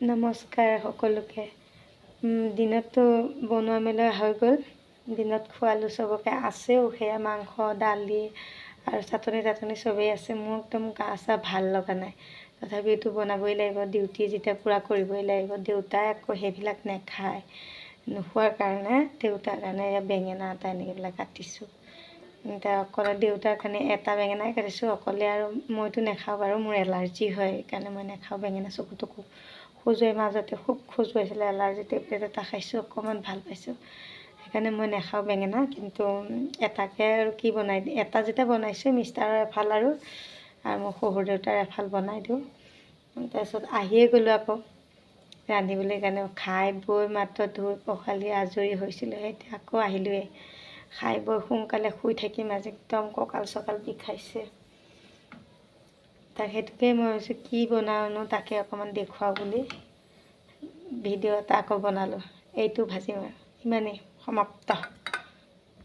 নমস্কাৰ সকলোকে। দিনততো বনোৱা মেলা হৈ গ'ল, দিনত খোৱালোঁ চবকে, আছেও সেয়া মাংস দালি আৰু চাটনি তাটনি চবেই আছে। মোৰ একদম গা চা ভাল লগা নাই, তথাপিতো বনাবই লাগিব, ডিউটি যেতিয়া পূৰা কৰিবই লাগিব। দেউতাই আকৌ সেইবিলাক নেখায়, নোখোৱাৰ কাৰণে দেউতাৰ কাৰণে বেঙেনা এটা এনেকৈ পেলাই কাটিছোঁ। এতিয়া অকলে দেউতাৰ কাৰণে এটা বেঙেনাই কাটিছোঁ অকলে, আৰু মইতো নাখাওঁ বাৰু, মোৰ এলাৰ্জি হয় সেইকাৰণে মই নাখাওঁ বেঙেনা। চকু তকু খজুৱাই, মাজতে খুব খজুৱাইছিলে, এলাৰ্জি টেবলেট এটা খাইছোঁ, অকণমান ভাল পাইছোঁ, সেইকাৰণে মই নাখাওঁ বেঙেনা। কিন্তু এটাকে আৰু কি বনাই দিম, এটা যেতিয়া বনাইছোঁ মিষ্টাৰৰ এফাল আৰু মোৰ শহুৰ দেউতাৰ এফাল বনাই দিওঁ। তাৰপিছত আহিয়ে গ'লোঁ আকৌ ৰান্ধিবলৈ কাৰণে, খাই বৈ মাত্ৰ ধুই পখালি আজৰি হৈছিলোঁ, এতিয়া আকৌ আহিলোঁৱে। খাই বৈ সোনকালে শুই থাকিম আজি, একদম কঁকাল চকাল বিষাইছে। তাক সেইটোকে মই ভাবিছোঁ কি বনাওঁনো, তাকে অকণমান দেখুৱাওঁ বুলি ভিডিঅ' এটা আকৌ বনালোঁ। এইটো ভাজিম আৰু, ইমানেই, সমাপ্ত।